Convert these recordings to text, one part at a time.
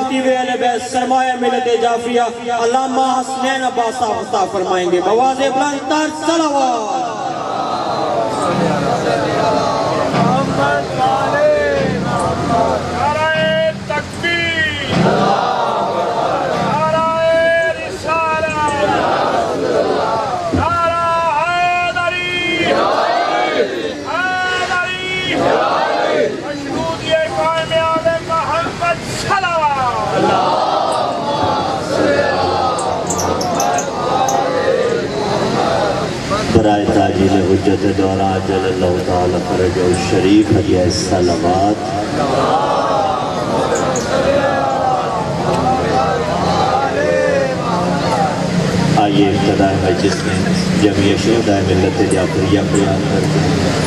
بیٹی وے اہل بیت سرمایہ ملت جعفریہ علامہ حسنین عباس صاحب عطا فرمائیں گے بواز بلند تر صلوات برائے تاجیل حجت دورہ جل اللہ تعالی فرجہ الشریف یہ صلوات آئیے ابتداء مجلس میں جمعیہ شہداء ملت جعفریہ کو یاد کرتے ہیں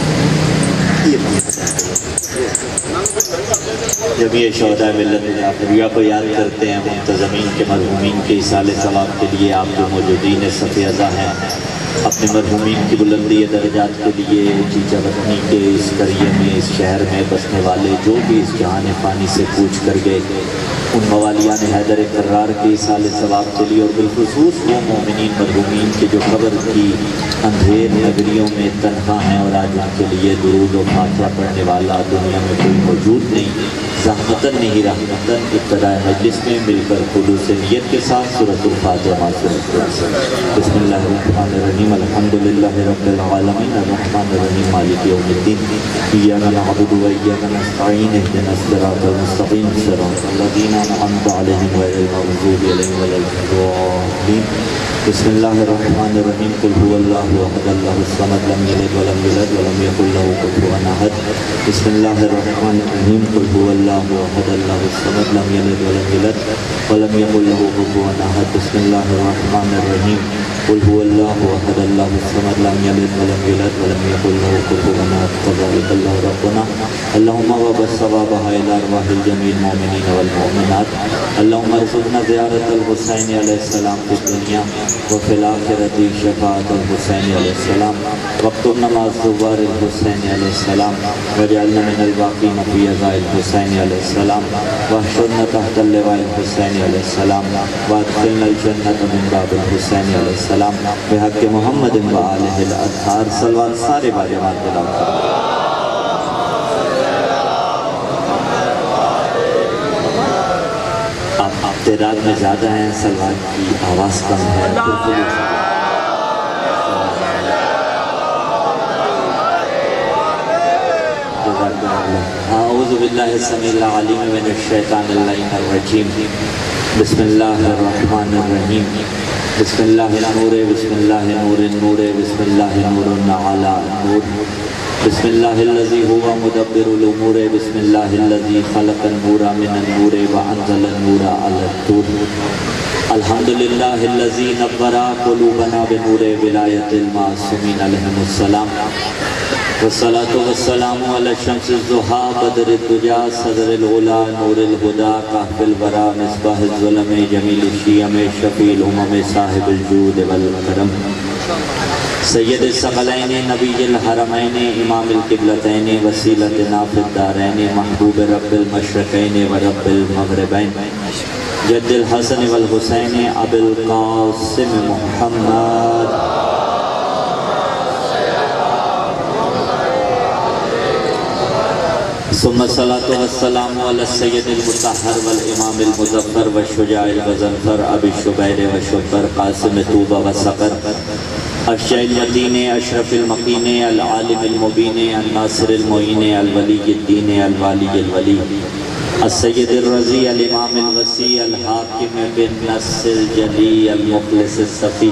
جمعیہ شہداء ملت جعفریہ کو یاد کرتے ہیں منتظمین کے مرحومین کے ایصال ثواب کے لیے آپ جو موجودین صف ازا ہیں اپنے مرحومین کی بلندی درجات کے لیے چیچہ وطنی کے اس قریے میں اس شہر میں بسنے والے جو بھی اس جہان فانی سے پوچھ کر گئے ان موالیان حیدر کرار کے ایصال ثواب کے لیے اور بالخصوص وہ مومنین مرحومین کے جو قبر کی اندھیر نگریوں میں تنہا ہیں اور آج ان کے لیے درود و فاتحہ پڑھنے والا دنیا میں کوئی موجود نہیں زحمتاً نہیں رحمتاً ابتداء مجلس میں مل کر خلوص نیت کے ساتھ سورۃ الفاتحہ بسم اللہ الرحمن الرحیم الحمدللہ رب العالمین الرحمن الرحیم مالک یوم الدین ایاک نعبد و ایاک نستعین اهدنا الصراط المستقیم صراط الذین انعمت علیہم غیر المغضوب علیہم ولا الضالین بسم اللہ الرحمن الرحیم قل هو اللہ احد اللہ الصمد لم یلد ولم یولد ولم یکن له کفوا احد بسم اللہ الرحمن الرحیم قل هو اللہ احد اللہ الصمد لم یلد ولم یولد ولم یکن له کفوا احد بسم اللہ الرحمن الرحیم قل هو اللہ احد اللہ الصمد لم یلد ولم یولد ولم یکن له کفوا احد تبارک اللہ ربنا اللہم وبث ثوابها الى ارواح الجميع المؤمنین والمؤمنات اللہم ارزقنا زیارت الحسین علیہ السلام فی الدنیا وفی الآخرت شفاعت الحسین علیہ السلام واکتبنا مع الزوار الحسین علیہ السلام وجعلنا من الباقین فی عزاء الحسین علیہ السلام واحشرنا تحت اللواء الحسین علیہ السلام وادخلنا الجنت من باب الحسین علیہ السلام بحق محمد و آلہ الاطہار صلوات سارے باجمات تلاوت تعداد میں زیادہ ہیں صلوات کی آواز کم ہے اعوذ باللہ السمیع العلیم من الشیطان اللعین الرجیم بسم اللہ الرحمن الرحیم بسم اللہ النور بسم اللہ نور النور بسم اللہ نور علی النور بسم اللہ الذی هو مدبر الامور بسم اللہ الذی خلق النور من النور وانزل النور علی الطور الحمدللہ الذی نور قلوبنا بنور ولایت المعصومین علیہم السلام والصلاة والسلام علی الشمس الضحیٰ بدر الدجا صدر العلا نور الہدا کہف الورا مصباح الظلم جمیل الشیم شفیع الامم صاحب الجود والکرم سید الثقلین نبی الحرمین امام القبلتین وسیلتنا فی الدارین محبوب رب المشرقین و رب المغربین جد الحسن والحسین ابی القاسم محمد ثم الصلاة والسلام علی السید المطہر والامام المظفر والشجاع الغضنفر ابی الشبیر والشبر قاسم طوبہ والسقر اشجع المتین اشرف المقین العالم المبین الناصر المعین الولی الدین الوالی الولی السید الرضی الامام الوسیع الحاکم بالنص الجلی المخلص الصفی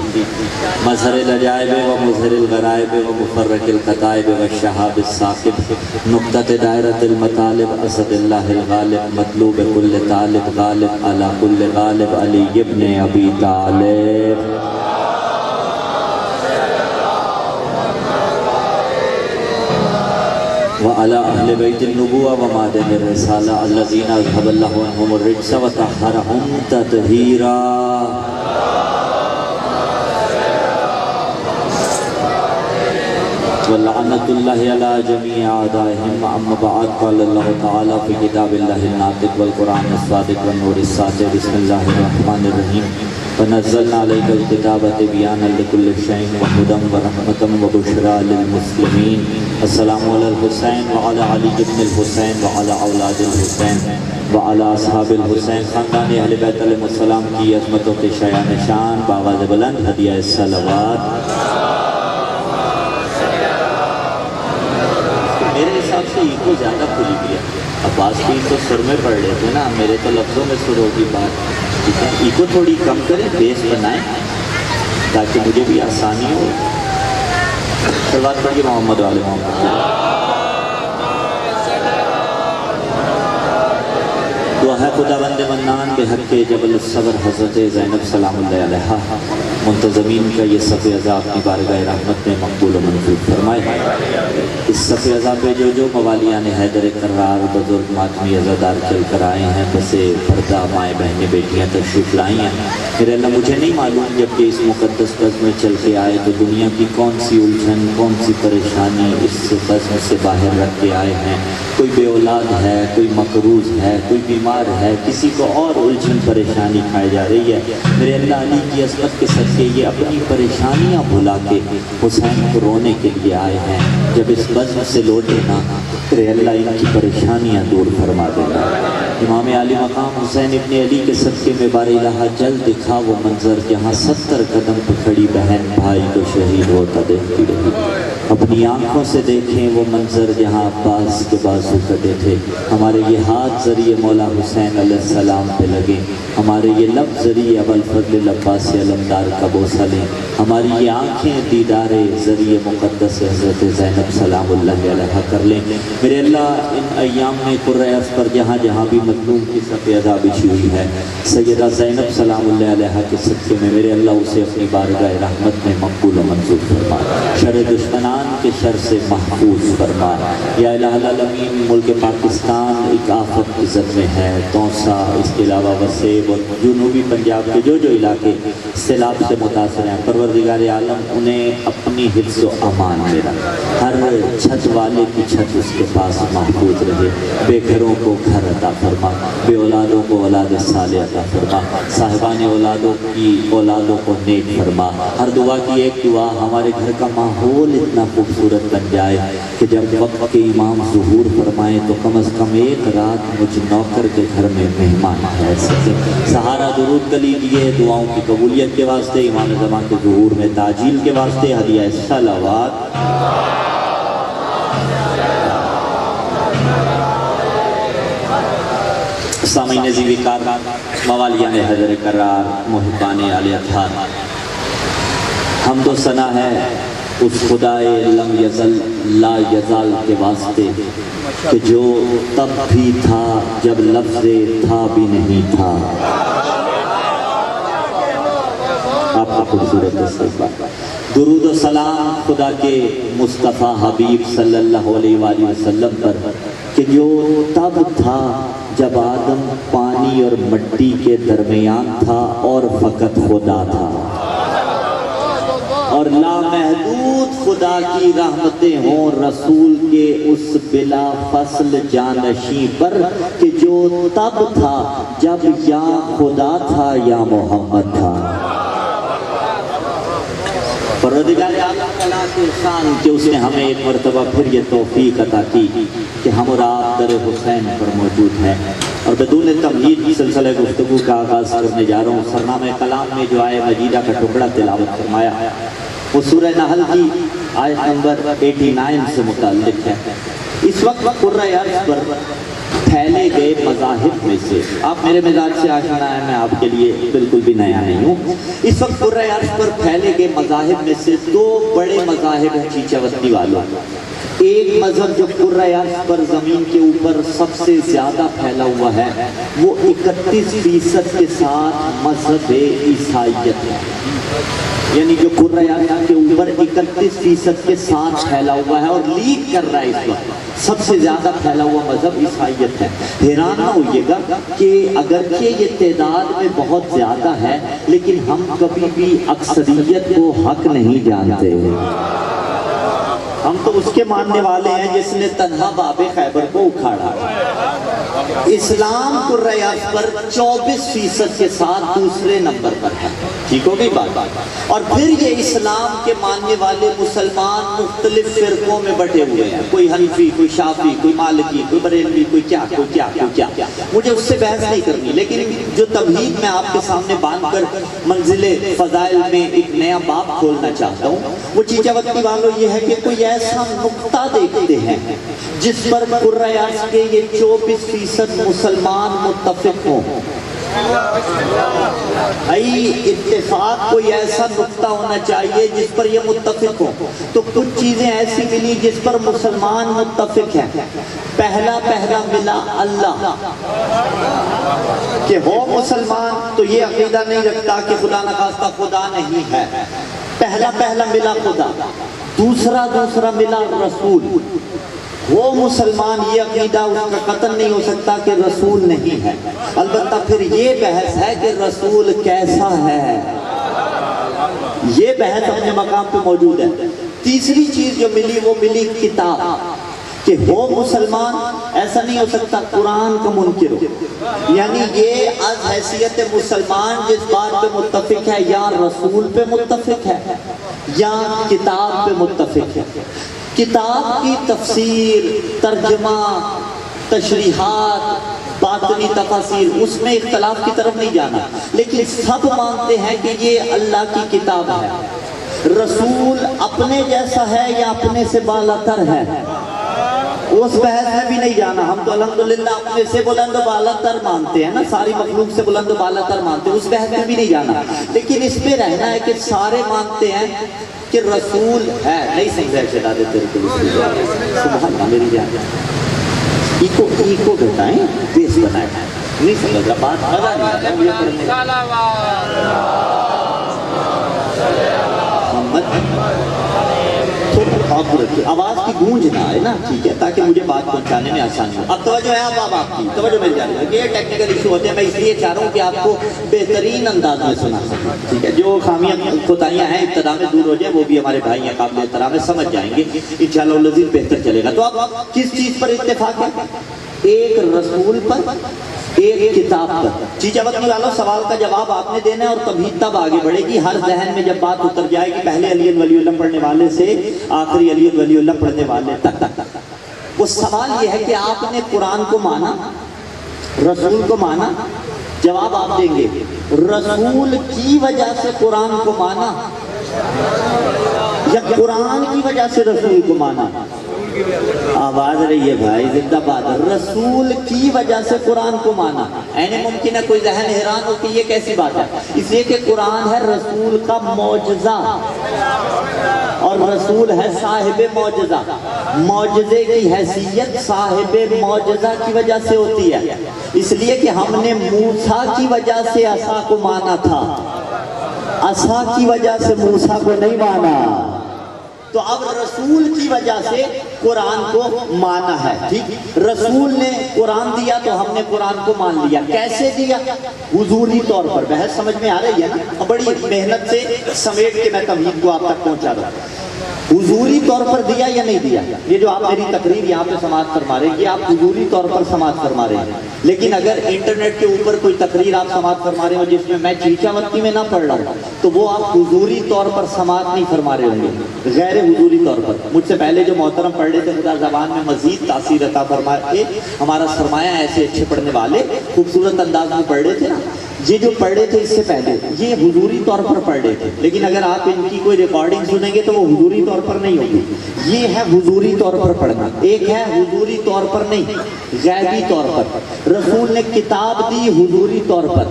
مظہر العجائب و مظہر الغرائب و مفرق القطائب و الشہاب الثاقب نقطۃ دائرۃ المطالب اسد اللہ الغالب مطلوب کل طالب غالب علی کل غالب علی ابن ابی طالب وعلى أهل بيت النبوة ومعدن الرسالة الذين أذهب الله عنهم الرجس وطهرهم تطهيرا ولعنۃ اللہ علی جمیع اعدائہم اما بعد قال اللہ تعالی فی کتاب اللہ الناطق والقرآن الصادق والنور الساطع بسم اللہ الرحمن الرحیم ونزلنا علیک الکتاب تبیانا لکل شیء وہدی ورحمۃ وبشریٰ للمسلمین السلام علی الحسین وعلی علی بن الحسین وعلی اولاد الحسین وعلی اصحاب الحسین خاندان اہل بیت علیہ السلام کی عظمتوں کے شایان شان بآواز بلند ہدیہ صلوات۔ میرے حساب سے ایکو زیادہ کھلی گیا، عباس کی تو سر میں پڑھ رہے تھے نا، میرے تو لفظوں میں سر ہوگی بات، ٹھیک ہے ایکو تھوڑی کم کریں، بیس بنائیں تاکہ مجھے بھی آسانی ہو۔ صلوات پڑھیے محمد و آل محمد۔ دعا ہے خدا بند منان بحق جبل الصبر حضرت زینب سلام اللہ علیہ منتظمین کا یہ صف اعضاء اپنی بارگاہ رحمت میں مقبول و منظور فرمائے۔ اس صف اعضاء پہ جو موالیان حیدر کرار بزرگ ماتمی عزادار چل کر آئے ہیں، بسے پردہ مائیں بہنیں بیٹیاں تشریف لائی ہیں، میرے اللہ مجھے نہیں معلوم جب کہ اس مقدس بزم میں چل کے آئے تو دنیا کی کون سی الجھن کون سی پریشانی اس بزم سے باہر رکھ کے آئے ہیں۔ کوئی بے اولاد ہے، کوئی مقروض ہے، کوئی بیمار ہے، کسی کو اور الجھن پریشانی کھائی جا رہی ہے، میرے اللہ علی کی عظمت کے صدقے یہ اپنی پریشانیاں بھلا کے حسین کو رونے کے لیے آئے ہیں۔ جب اس بزم سے لوٹے نا میرے اللہ ان کی پریشانیاں دور فرما دینا۔ امام عالی مقام حسین ابن علی کے صدقے میں بار الہ جلد دکھا وہ منظر جہاں 70 قدم پہ کھڑی بہن بھائی کو شہید ہوتا دیکھتی رہی۔ اپنی آنکھوں سے دیکھیں وہ منظر جہاں عباس کے بازو کٹے تھے، ہمارے یہ ہاتھ ذریعے مولا حسین علیہ السلام پہ لگے، ہمارے یہ لب ذریعے ابوالفضل العباس علمدار کا بوسہ لیں، ہماری یہ آنکھیں دیدار ذریعے مقدس حضرت زینب سلام اللہ علیہ کر لیں۔ میرے اللہ ان ایام میں قرعہ پر جہاں جہاں بھی مظلوم کی صف اعضاء بچھی ہوئی ہے، سیدہ زینب سلام اللہ علیہ کے صدقے میں میرے اللہ اسے اپنی بارگاہ رحمت میں مقبول و منظور فرما، شر دشمنان کے شر سے محفوظ فرما۔ یا الہ العالمین ملک پاکستان ایک آفت کی زد میں ہے، توسا اس کے علاوہ وسیب اور جنوبی پنجاب کے جو علاقے سیلاب سے متاثر ہیں، پروردگار عالم انہیں اپنی حفظ و امان میں رکھ، ہر چھت والے کی چھت اس کے پاس محفوظ رہے، بے گھروں کو گھر عطا فرما، بے اولادوں کو اولاد صالح عطا فرما، صاحبان اولادوں کی اولادوں کو نیک فرما۔ ہر دعا کی ایک دعا ہمارے گھر کا ماحول اتنا خوبصورت بن جائے کہ جب وقت کے امام ظہور فرمائیں تو کم از کم ایک رات مجھ نوکر کے گھر میں مہمان ٹھہر سکے۔ سہارا درود کلی لیے دعاؤں کی قبولیت کے واسطے، امام زمان کے ظہور میں تعجیل کے واسطے ہدیہ صلوات۔ سامعین عزیز وقار، موالیان حیدر کرار، محبان آل اطہار، حمد و ثنا ہے اس خدائے لم یزل لا یزال کے واسطے کہ جو تب بھی تھا جب لفظ تھا بھی نہیں تھا۔ آپ کا خوبصورت استقبال، درود و سلام خدا کے مصطفیٰ حبیب صلی اللہ علیہ وآلہ وسلم پر کہ جو تب تھا جب آدم پانی اور مٹی کے درمیان تھا اور فقط خدا تھا، اور لامحدود خدا کی رحمتیں ہوں رسول کے اس بلا فصل جانشی پر کہ جو تب تھا جب یا خدا تھا یا محمد تھا۔ پروردگار عالم کا لاکھ احسان کہ اس نے ہمیں ایک مرتبہ پھر یہ توفیق عطا کی کہ ہم اور آپ در حسین پر موجود ہیں، اور بدون تمہید سلسلہ گفتگو کا آغاز کرنے جا رہا ہوں۔ سرنامہ کلام میں جو آیہ مجیدہ کا ٹکڑا تلاوت فرمایا وہ سورہ نحل کی آیت نمبر 89 سے متعلق ہے۔ اس وقت قرۂ ارض پر پھیلے گئے مذاہب میں سے، آپ میرے مزاج سے آشنا ہے، میں آپ کے لیے بالکل بھی نیا نہیں ہوں، اس وقت قرۂ ارض پر پھیلے گئے مذاہب میں سے دو بڑے مذاہب ہیں چیچاوتی والوں۔ ایک مذہب جو قرۂ ارض پر زمین کے اوپر سب سے زیادہ پھیلا ہوا ہے وہ 31% کے ساتھ مذہب عیسائیت ہے، یعنی جو قرۂ ارض کے اوپر 31% کے ساتھ پھیلا ہوا ہے اور لیڈ کر رہا ہے اس وقت، سب سے زیادہ پھیلا ہوا مذہب عیسائیت ہے۔ حیران نہ ہوئیے گا کہ اگرچہ یہ تعداد میں بہت زیادہ ہے لیکن ہم کبھی بھی اکثریت کو حق نہیں جانتے۔ ہم تو اس کے ماننے والے ہیں جس نے تنہا باب خیبر کو اکھاڑا. اسلام قرۂ پر 24% کے ساتھ دوسرے نمبر پر ہے. ٹھیک ہو گئی بات. اور پھر یہ اسلام کے ماننے والے مسلمان مختلف فرقوں میں بٹے ہوئے ہیں. کوئی حنفی، کوئی شافعی، کوئی مالکی، کوئی بریلوی، کوئی کیا کوئی کیا کوئی کیا. مجھے اس سے بحث نہیں کرنی، لیکن جو تمہید میں آپ کے سامنے باندھ کر منزل فضائل میں ایک نیا باب کھولنا چاہتا ہوں، وہ چیچا وقتی والوں یہ ہے کہ کوئی ایسا نقطہ دیکھتے ہیں جس پر قرۂ ارض کے یہ 24% مسلمان متفق ہوں. اتفاق کوئی ایسا نقطہ ہونا چاہیے جس پر یہ متفق ہو. تو کچھ چیزیں ایسی ملی جس پر مسلمان متفق ہیں. پہلا ملا اللہ، کہ ہو مسلمان تو یہ عقیدہ نہیں رکھتا کہ خدا نخواستہ خدا نہیں ہے. پہلا ملا خدا. دوسرا ملا رسول. وہ مسلمان یہ عقیدہ اس کا قطن نہیں ہو سکتا کہ رسول نہیں ہے. البتہ پھر یہ بحث ہے کہ رسول کیسا ہے، یہ بحث اپنے مقام پہ موجود ہے. تیسری چیز جو ملی وہ ملی کتاب، کہ وہ مسلمان ایسا نہیں ہو سکتا قرآن کا منکر ہو. یعنی یہ از حیثیت مسلمان جس بات پہ متفق ہے یا رسول پہ متفق ہے یا کتاب پہ متفق ہے. کتاب کی تفسیر، ترجمہ، تشریحات، باطنی تفاسیر، اس میں اختلاف کی طرف نہیں جانا، لیکن سب مانتے ہیں کہ یہ اللہ کی کتاب ہے. رسول اپنے جیسا ہے یا اپنے سے بالاتر ہے، اس بحث میں بھی نہیں جانا. ہم تو الحمدللہ اپنے سے بلند و بالاتر مانتے ہیں نا، ساری مخلوق سے بلند و بالاتر مانتے ہیں، اس بحث میں بھی نہیں جانا. لیکن اس پہ رہنا ہے کہ سارے مانتے ہیں کہ رسول ہے. نہیں سمجھا چلا دیتے سبحان اللہ میری جان. ایکو گھٹائیں بیس بنائیں. نہیں سمجھ رہا بات، مزہ نہیں آتا مجھے پڑھنے آواز کی گونج نہ آئے نا، ٹھیک ہے، تاکہ مجھے بات پہنچانے میں آسانی ہو. اب توجہ ہے آپ کی توجہ مل جائے گی. یہ ٹیکنیکل ایشو ہوتے ہیں، میں اس لیے چاہ رہا ہوں کہ آپ کو بہترین انداز میں سنا سکوں. ٹھیک ہے، جو خامیاں کوتاہیاں ہیں ابتدا میں دور ہو جائیں، وہ بھی ہمارے بھائی ہیں قابل احترام ہے، سمجھ جائیں گے انشاءاللہ العزیز بہتر چلے گا. تو اب کس چیز پر اتفاق ہے؟ ایک رسول پر، ایک کتاب پر. چیچا وقتی والوں سوال کا جواب آپ نے دینا ہے اور تمہید تب آگے بڑھے گی. ہر ذہن میں جب بات اتر جائے گی پہلے علی ولی اللہ پڑھنے والے سے آخری علی ولی اللہ پڑھنے والے تک، وہ سوال یہ ہے کہ آپ نے قرآن کو مانا، رسول کو مانا. جواب آپ دیں گے رسول کی وجہ سے قرآن کو مانا یا قرآن کی وجہ سے رسول کو مانا. آواز رہی ہے بھائی، زندہ باد. رسول کی وجہ سے قرآن کو مانا. اینی ممکن ہے کوئی ذہن حیران ہو کہ یہ کیسی بات ہے. اس لیے کہ قرآن ہے رسول کا معجزہ اور رسول ہے صاحب معجزہ. معجزے کی حیثیت صاحب معجزہ کی وجہ سے ہوتی ہے. اس لیے کہ ہم نے موسیٰ کی وجہ سے عصا کو مانا تھا، عصا کی وجہ سے موسیٰ کو نہیں مانا. تو اب رسول کی وجہ سے قرآن کو مانا ہے. ٹھیک، رسول نے قرآن دیا تو ہم نے قرآن کو مان لیا. کیسے دیا؟ حضوری طور پر. بحث سمجھ میں آ رہی ہے نا؟ بڑی محنت سے سمیٹ کے میں تمہید کو آپ تک پہنچا رہا ہوں. حضوری طور پر دیا یا نہیں دیا؟ یہ جو آپ میری تقریر یہاں پہ سماعت فرما رہے ہیں یہ آپ حضوری طور پر سماعت فرما رہے ہیں. لیکن اگر انٹرنیٹ کے اوپر کوئی تقریر آپ سماعت فرما رہے ہو جس میں میں چیچا وقتی میں نہ پڑھ رہا ہوں تو وہ آپ حضوری طور پر سماعت نہیں فرما رہے ہوں گے، غیر حضوری طور پر. مجھ سے پہلے جو محترم پڑھ رہے تھے خدا زبان میں مزید تاثیر عطا فرما کے، ہمارا سرمایہ ایسے اچھے پڑھنے والے خوبصورت انداز میں پڑھ رہے تھے نا، یہ جو پڑھ رہے تھے اس سے پہلے یہ حضوری طور پر پڑھ رہے تھے. لیکن اگر آپ ان کی کوئی ریکارڈنگ سنیں گے تو وہ حضوری طور پر نہیں ہوگی. یہ ہے حضوری طور پر پڑھنا. ایک ہے حضوری طور پر نہیں، غیبی طور پر. رسول نے کتاب دی حضوری طور پر،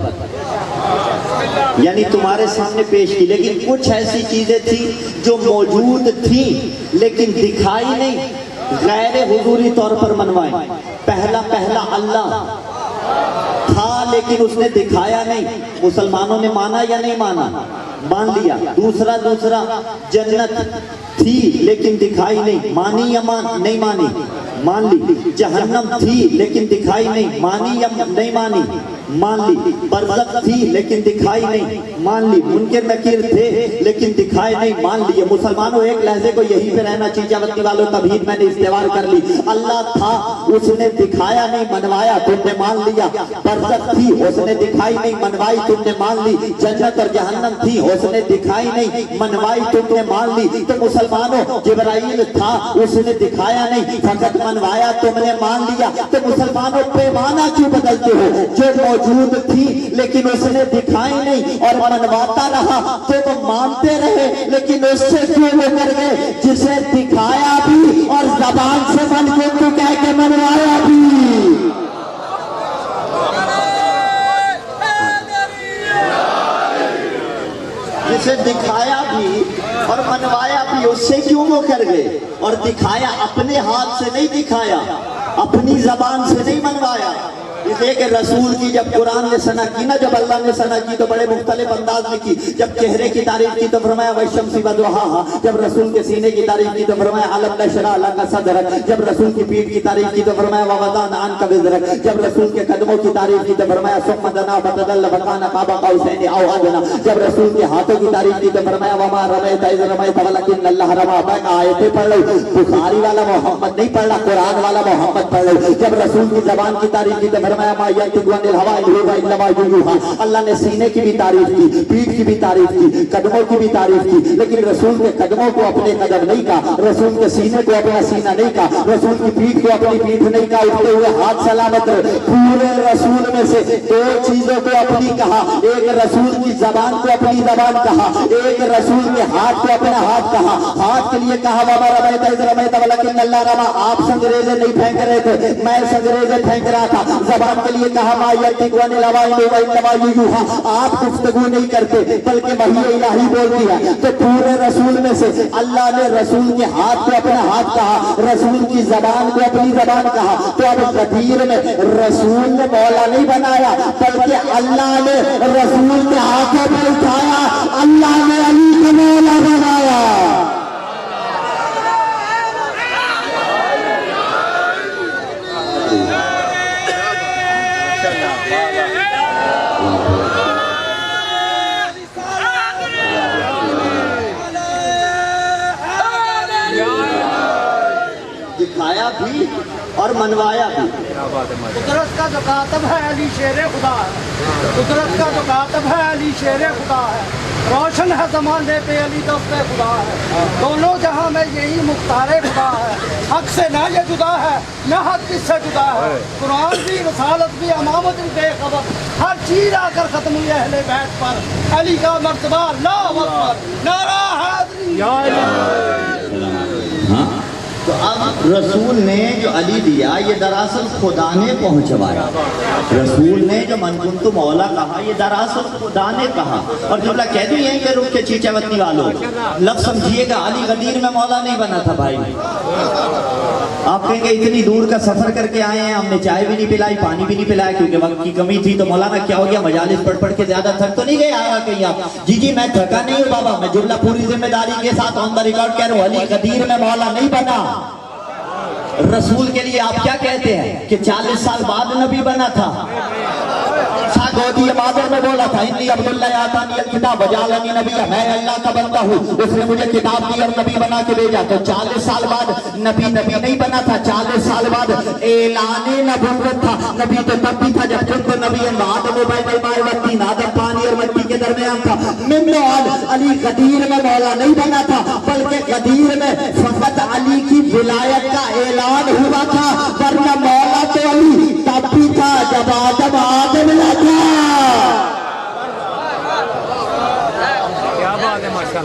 یعنی تمہارے سامنے پیش کی. لیکن کچھ ایسی چیزیں تھیں جو موجود تھیں لیکن دکھائی نہیں، غیر حضوری طور پر منوائیں. پہلا اللہ تھا لیکن اس نے دکھایا نہیں. مسلمانوں نے مانا یا نہیں مانا؟ مان لیا. دوسرا جنت تھی لیکن دکھائی نہیں. مانی یا نہیں مانی؟ مان لی. جہنم تھی لیکن دکھائی نہیں. مانی یا نہیں مانی؟ مان لی، برزخ تھی لیکن دکھائی نہیں، مان لی، منکر نکیر تھے لیکن دکھائے نہیں، مان لیے۔ مسلمانوں ایک لحظے کو یہیں پہ رہنا، چیچا بتی والوں توحید میں نے استوار کر لی۔ اللہ تھا، اس نے دکھایا نہیں منوایا، تم نے مان لیا۔ برزخ تھی، اس نے دکھائی نہیں منوائی، تم نے مان لی۔ جنت اور جہنم تھی، اس نے دکھائی نہیں منوائی، تم نے مان لی۔ تو مسلمانوں جبرائیل تھا، اس نے دکھایا نہیں فقط منوایا، تم نے مان لیا۔ تو مسلمانوں پیمانہ کیوں بدلتے ہو؟ جو موجود تھی لیکن اس نے دکھائی نہیں اور منواتا رہا، تم مانتے رہے لیکن اس سے کیوں وہ کر گئے جسے دکھایا بھی اور زبان سے من کو تو کہہ کے منوایا بھی۔ جسے دکھایا بھی اور منوایا بھی، اس سے کیوں وہ کر گئے؟ اور دکھایا اپنے ہاتھ سے نہیں دکھایا، اپنی زبان سے نہیں منوایا۔ اس لیے کہ رسول کی جب قرآن نے ثنا کی نا، جب اللہ نے ثنا کی تو بڑے مختلف انداز میں کی۔ جب چہرے کی تعریف کی تو فرمایا والشمس وضحاہا، جب رسول کے سینے کی تعریف کی تو فرمایا الم نشرح لک صدرک، جب رسول کی پیٹھ کی تعریف کی تو فرمایا ووضعنا عنک وزرک، جب رسول کے قدموں کی تعریف کی تو فرمایا ثم دنا فتدل فکان قاب قوسین او ادنی، جب رسول کے ہاتھوں کی تعریف کی تو فرمایا وما رمیت اذ رمیت ولکن اللہ رمی۔ میں آیتیں پڑھ رہا ہوں، بخاری والا محمد نہیں پڑھ رہا، قرآن والا محمد پڑھ رہا ہوں۔ جب رسول کی زبان کی تعریف کی تو فرمایا ما ینطق عن الہوی ان هو الا وحی یوحی۔ اللہ نے سینے کی بھی تعریف کی، پیٹھ کی بھی تعریف کی، قدموں کی بھی تعریف کی، لیکن رسول کے قدموں کو اپنے قدم نہیں کہا، رسول کے سینے کو اپنا سینہ نہیں کہا، رسول کی پیٹھ کو اپنی پیٹھ نہیں کہا، اٹھتے ہوئے ہاتھ سلامت رہے۔ پورے رسول میں سے دو چیزوں کو اپنی کہا، ایک رسول کی زبان کو اپنی زبان کہا، ایک رسول کے ہاتھ کو اپنا ہاتھ کہا۔ ہاتھ کے لیے کہا وما رمیت اذ رمیت ولکن اللہ رمی، آپ سنگریزے نہیں پھینک رہے تھے، میں سنگریزے پھینک رہا تھا۔ زبان کے لیے کہا ما ینطق عن الہوی ان هو الا وحی یوحی، آپ گفتگو نہیں کرتے بلکہ وحی الہی بولتی ہے۔ تو پورے رسول میں سے اللہ نے رسول کے ہاتھ کو اپنا ہاتھ کہا، رسول کی زبان کو اپنی زبان کہا۔ تو اب غدیر میں رسول نے مولا نہیں بنایا بلکہ اللہ نے رسول کے ہاتھوں پہ اٹھایا، اللہ نے علی کو مولا بنایا۔ دکھایا بھی اور منوایا بھی۔ قدرت کا جو کاتب ہے علی شیر خدا ہے، قدرت کا جو کاتب ہے علی شیر خدا ہے، روشن ہے زمانے پہ علی دست خدا ہے، دونوں جہاں میں یہی مختار خدا ہے، حق سے نہ یہ جدا ہے نہ حق کس سے جدا ہے، قرآن بھی رسالت بھی امامت بھی بے خبر، ہر چیز آ کر ختم ہوئی اہل بیت پر، علی کا مرتبہ اللہ اکبر، نعرہ حیدری۔ تو اب رسول نے جو علی دیا یہ دراصل خدا نے پہنچوایا، رسول نے جو من کنت مولا کہا یہ دراصل خدا نے کہا۔ اور جملہ کہہ دوں یہیں پہ رک کے چیچا وطنی والوں، لفظ سمجھیے گا علی غدیر میں مولا نہیں بنا تھا بھائی۔ آپ کہیں گے اتنی دور کا سفر کر کے آئے ہیں، ہم نے چائے بھی نہیں پلائی پانی بھی نہیں پلایا کیونکہ وقت کی کمی تھی، تو مولانا کیا ہو گیا مجالس پڑھ پڑھ کے زیادہ تھک تو نہیں گئے آگا کہیں آپ؟ جی میں تھکا نہیں ہوں بابا، میں جملہ پوری ذمہ داری کے ساتھ آن دا ریکارڈ کہہ رہا ہوں، علی غدیر میں مولا نہیں بنا۔ رسول کے لیے آپ کیا کہتے ہیں کہ 40 سال بعد نبی بنا تھا؟ گودی مادر میں بولا تھا انی عبداللہ آتانی الکتاب وجعلنی نبی، میں اللہ کا بندہ ہوں، اس نے مجھے کتاب دی اور نبی بنا کے بھیجا۔ تو 40 سال بعد نبی نہیں بنا تھا، 40 سال بعد اعلان نبوت تھا۔ نبی تو تب بھی تھا جب خود کو نبی آدم و بین الماء والطین، آدم پانی اور مٹی کے درمیان تھا۔ من بعد علی غدیر میں مولا نہیں بنا تھا بلکہ غدیر میں فقط علی کی ولایت کا اعلان ہوا تھا، ورنہ مولا تو علی تب بھی تھا جب آدم نہ تھا۔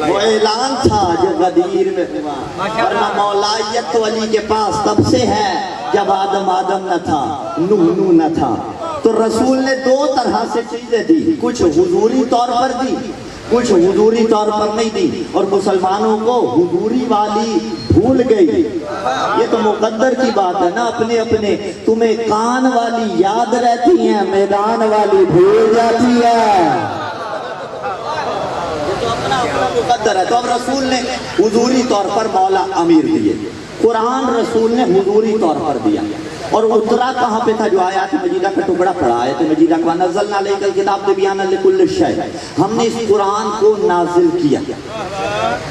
وہ اعلان تھا جو غدیر میں ہوا، ورنہ مولایت تو علی کے پاس تب سے ہے جب آدم نہ تھا، نوح نہ تھا۔ تو رسول نے دو طرح سے چیزیں دی، کچھ حضوری طور پر دی، کچھ حضوری طور پر نہیں دی، اور مسلمانوں کو حضوری والی بھول گئی۔ یہ تو مقدر کی بات ہے نا، اپنے اپنے تمہیں کان والی یاد رہتی ہیں، میدان والی بھول جاتی ہے، یہ تو اپنا مقدر ہے۔ تو اب رسول نے حضوری طور پر مولا امیر دیے، قرآن رسول نے حضوری طور پر دیا۔ اور اترا کہاں پہ تھا؟ جو آیات مجیدہ کا ٹکڑا پڑا آیت مجیدہ کا نزلنا علیک الکتاب تبیانا لکل شیء، ہم نے اس قرآن کو نازل کیا.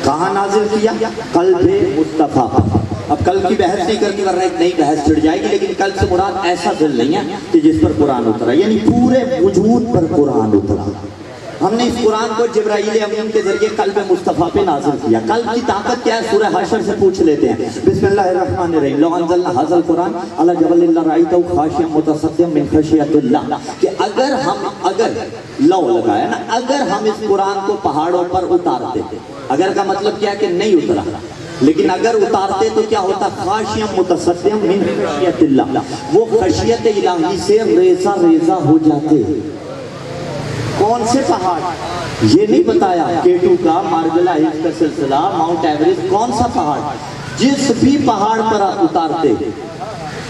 کہاں نازل کیا؟ قلب مصطفیٰ پر. اب کل کی بحث نہیں کرنی ورنہ ایک نئی بحث چڑھ جائے گی، لیکن کل سے مراد ایسا دل نہیں ہے کہ جس پر قرآن اترا، یعنی پورے وجود پر قرآن اترا. ہم نے اس قرآن کو جبرائیل امین کے ذریعے قلب مصطفیٰ پہ نازل کیا. قلب کی طاقت کیا ہے؟ سورہ حشر سے پوچھ لیتے ہیں. بسم اللہ الرحمن الرحیم. لو انزلنا ھذا القرآن علی جبل لرأیتہ خاشعا متصدعا من خشیۃ اللہ، کہ اگر لو لگایا نا، اگر ہم اس قرآن کو پہاڑوں پر اتارتے، اگر کا مطلب کیا ہے کہ نہیں اترا، لیکن اگر اتارتے تو کیا ہوتا؟ خاشعا متصدعا من خشیۃ اللہ، وہ خشیت الہی سے ریزہ ریزہ ہو جاتے. کون سے پہاڑ؟ یہ نہیں بتایا. کیٹو کا، مارگلا ہلز کا سلسلہ، ماؤنٹ ایوریسٹ، کون سا پہاڑ؟ جس بھی پہاڑ پر اتارتے،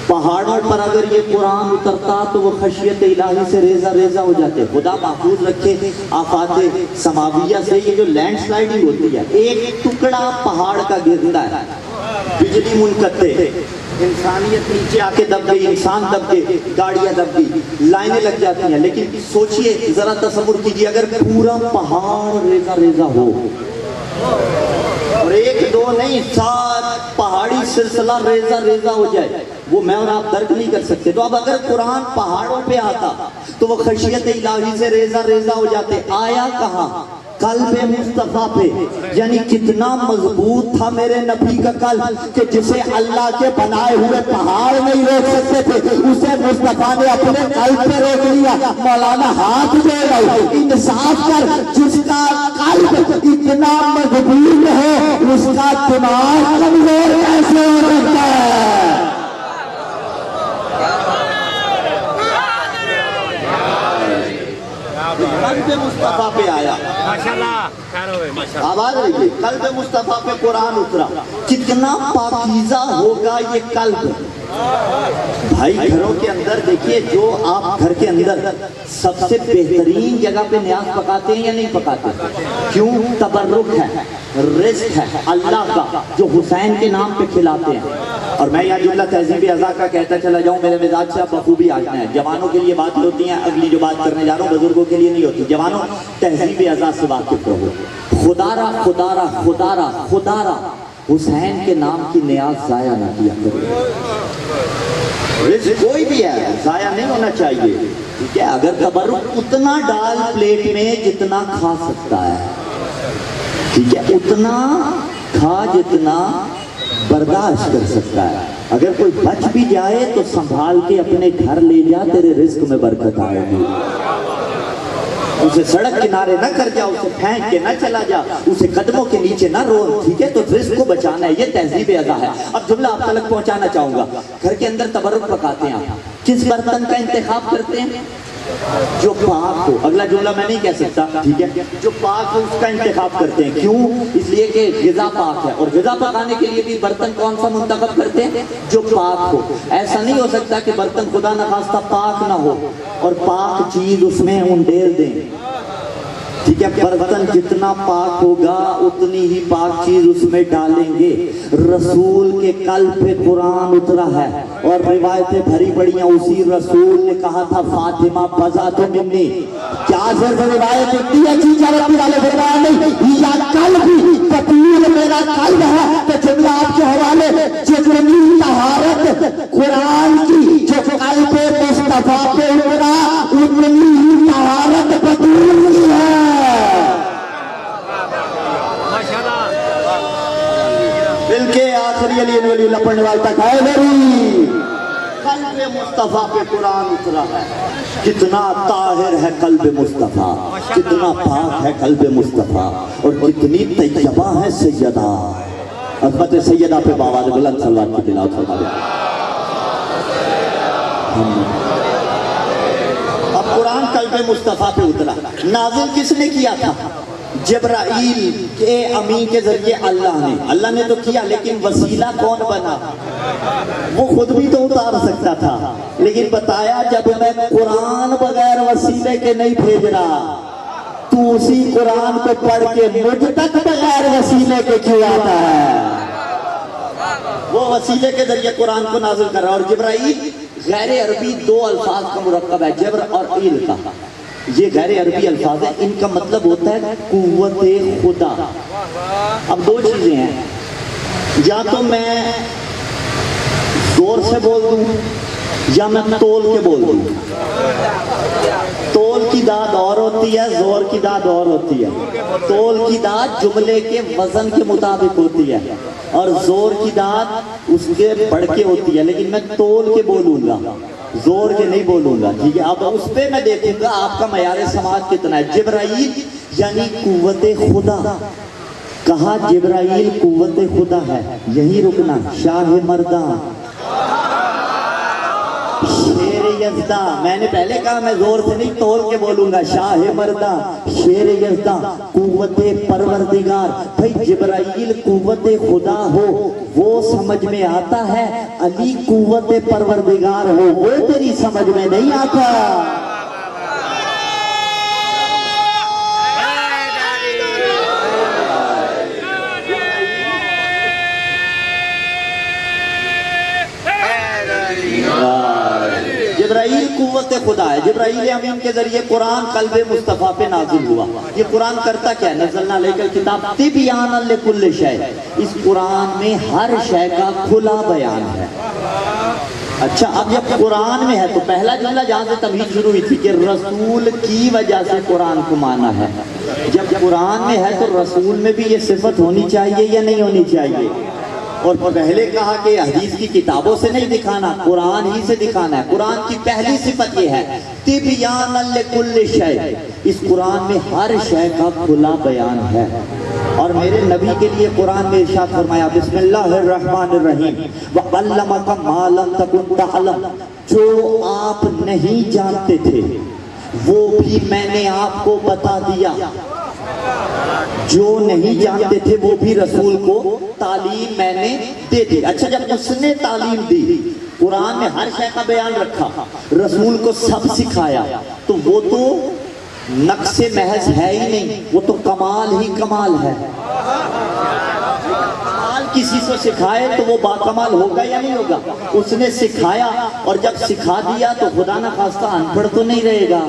پہاڑوں پر اگر یہ قرآن اترتا تو وہ خشیت الہی سے ریزہ ریزہ ہو جاتے. خدا محفوظ رکھے آفات سماویہ سے. یہ جو لینڈ سلائڈنگ ہوتی ہے، ایک ٹکڑا پہاڑ کا گرتا ہے، بجلی منقطع، انسانیت نیچے آ کے دب گئی، انسان دب گئے، گاڑیاں دب گئی، لائنیں لگ جاتی ہیں. لیکن سوچئے ذرا تصور کیجئے اگر پورا پہاڑ ریزہ ریزہ ہو، اور ایک دو نہیں، 7 پہاڑی سلسلہ ریزہ ریزہ ہو جائے، وہ میں اور آپ درک نہیں کر سکتے. تو اب اگر قرآن پہاڑوں پہ آتا تو وہ خشیت الہی سے ریزہ ریزہ ہو جاتے. آیا کہاں؟ قلب مصطفیٰ پہ. یعنی کتنا مضبوط تھا میرے نبی کا قلب کہ جسے اللہ کے بنائے ہوئے پہاڑ نہیں روک سکتے تھے، اسے مصطفیٰ نے اپنے قلب پہ روک لیا. مولانا ہاتھ دے رہا انصاف کر، جس کا قلب اتنا مضبوط ہے اس کا دماغ کمزور کیسے ہو سکتا ہے؟ قلب مصطفیٰ پہ آیا. آواز رہیے، قلب مصطفیٰ پہ قرآن اترا. کتنا پاکیزہ ہوگا یہ قلب. بھائی گھروں کے اندر دیکھیے، جو آپ گھر کے اندر سب سے بہترین جگہ پہ نیاز پکاتے ہیں یا نہیں پکاتے؟ کیوں؟ تبرک ہے، رزق ہے اللہ کا جو حسین کے نام پہ کھلاتے ہیں. اور میں یہ جملہ تہذیب اعضاء کا کہتا چلا جاؤں، میرے مزاج سے آپ بخوبی آجنا ہے. جوانوں کے لیے بات ہوتی ہیں، اگلی جو بات کرنے جا رہا ہوں بزرگوں کے لیے نہیں ہوتی. جوانوں تہذیب اعضاء سے واقف رہو. خدارا خدارا خدارا خدارا حسین کے نام کی نیاز ضائع نہ کیا کرو. رزق کوئی بھی ہے ضائع نہیں ہونا چاہیے، ٹھیک ہے؟ اگر تبرک اتنا ڈال پلیٹ میں جتنا کھا سکتا ہے، ٹھیک ہے، اتنا کھا جتنا برداشت کر سکتا ہے. اگر کوئی بچ بھی جائے تو سنبھال کے اپنے گھر لے جا، تیرے رزق میں برکت آئے گی. اسے سڑک کنارے نہ کر جا، اسے پھینک کے نہ چلا جا، اسے قدموں کے نیچے نہ رو، ٹھیک ہے؟ تو رزق کو بچانا ہے، یہ تہذیب اعضاء ہے. اب جملہ آپ تک پہنچانا چاہوں گا. گھر کے اندر تبرک پکاتے ہیں آپ، کس برتن کا انتخاب کرتے ہیں؟ جو پاک ہو. اگلا جملہ میں نہیں کہہ سکتا، ٹھیک ہے؟ جو پاک ہو اس کا انتخاب کرتے ہیں. کیوں؟ اس لیے کہ غذا پاک ہے، اور غذا پکانے کے لیے بھی برتن کون سا منتخب کرتے ہیں؟ جو پاک ہو. ایسا نہیں ہو سکتا کہ برتن خدا نخواستہ پاک نہ ہو اور پاک چیز اس میں انڈیل دیں، ٹھیک ہے؟ برتن جتنا پاک ہوگا اتنی ہی پاک چیز اس میں ڈالیں گے. رسول کے قلب پہ قرآن اترا ہے اور روایتیں بھری پڑی ہیں. اسی رسول نے کہا تھا فاطمہ بزا تو منی. کیا صرف روایت اتنی اچھی چلتی والے فرمان نہیں، یا قلب فطور میرا قلب ہے. تو جملہ آپ کے حوالے جتنی طہارت قرآن کی جو قلب مصطفیٰ پہ اترا اتنی ہی طہارت فطور کی ہے. دل کے آخری علی ولی اللہ پڑھنے والا تک ہے میری. قلب مصطفیٰ پہ قرآن اترا ہے. کتنا طاہر ہے قلب مصطفیٰ، کتنا پاک ہے قلب مصطفیٰ، اور کتنی طیبہ ہے سیدہ. عظمت سیدہ پہ باواز بلند صلوات کی تلاوت فرما دیں. اب قرآن قلب مصطفیٰ پہ اترا. نازل کس نے کیا تھا؟ جبرائیل کے امین کے ذریعے اللہ نے تو کیا، لیکن وسیلہ کون بنا؟ وہ خود بھی تو اتار سکتا تھا، لیکن بتایا جب میں قرآن بغیر وسیلے کے نہیں بھیج رہا، تو اسی قرآن کو پڑھ کے مجھ تک بغیر وسیلے کے کیوں آتا ہے؟ وہ وسیلے کے ذریعے قرآن کو نازل کر رہا. اور جبرائیل غیر عربی دو الفاظ کا مرکب ہے، جبر اور ایل کا. یہ غیر عربی الفاظ ہیں، ان کا مطلب ہوتا ہے قوت خدا. اب دو چیزیں ہیں، یا تو میں زور سے بول دوں یا میں تول کے بول دوں. تول کی داد اور ہوتی ہے، زور کی داد اور ہوتی ہے. تول کی داد جملے کے وزن کے مطابق ہوتی ہے اور زور کی داد اس کے بڑھ کے ہوتی ہے، لیکن میں تول کے بولوں گا، زور کے نہیں بولوں گا. ٹھیک ہے، اب اس پہ میں دیکھوں گا آپ کا معیار سماعت کتنا ہے. جبرائیل یعنی قوت خدا. کہا جبرائیل قوت خدا ہے، یہی رکنا. شاہ مردان، شیر یزداں، میں نے پہلے کہا میں زور سے نہیں تول کے بولوں گا. شاہ مرداں، شیر یزداں، قوت پروردگار. بھائی جبرائیل قوت خدا ہو وہ سمجھ میں آتا ہے، علی قوت پروردگار ہو وہ تیری سمجھ میں نہیں آتا. جبرائیل قوت خدا ہے. جبرائیل امین کے ذریعے قرآن قلب مصطفیٰ پہ نازل ہوا. یہ قرآن کرتا کیا ہے؟ نزلنا علیک الکتاب تبیانا لکل شیء. اس قرآن میں ہر شے کا کھلا بیان ہے. اچھا، اب جب قرآن میں ہے تو پہلا جملہ جہاں سے تمہید شروع ہوئی تھی کہ رسول کی وجہ سے قرآن کو مانا ہے. جب قرآن میں ہے تو رسول میں بھی یہ صفت ہونی چاہیے یا نہیں ہونی چاہیے؟ اور پہلے کہا کہ حدیث کی کتابوں سے نہیں دکھانا، قرآن ہی سے دکھانا ہے. قرآن کی پہلی صفت یہ ہے تبیانا لکل شیء. اس قرآن میں ہر شے کا کھلا بیان ہے. اور میرے نبی کے لیے قرآن میں ارشاد فرمایا بسم اللہ الرحمن الرحیم وَعَلَّمَكَ مَا لَمْ تَكُنْ تَعْلَمْ. جو آپ نہیں جانتے تھے وہ بھی میں نے آپ کو بتا دیا. جو نہیں جانتے تھے وہ بھی رسول کو تعلیم میں نے دے دی. اچھا، جب اس نے تعلیم دی، قرآن میں ہر شے کا بیان رکھا، رسول کو سب سکھایا، تو وہ تو نقص محض ہے ہی نہیں، وہ تو کمال ہی کمال ہے. کمال کسی کو سکھائے تو وہ باکمال ہوگا یا نہیں ہوگا؟ اس نے سکھایا اور جب سکھا دیا تو خدا نہ خواستہ ان پڑھ تو نہیں رہے گا.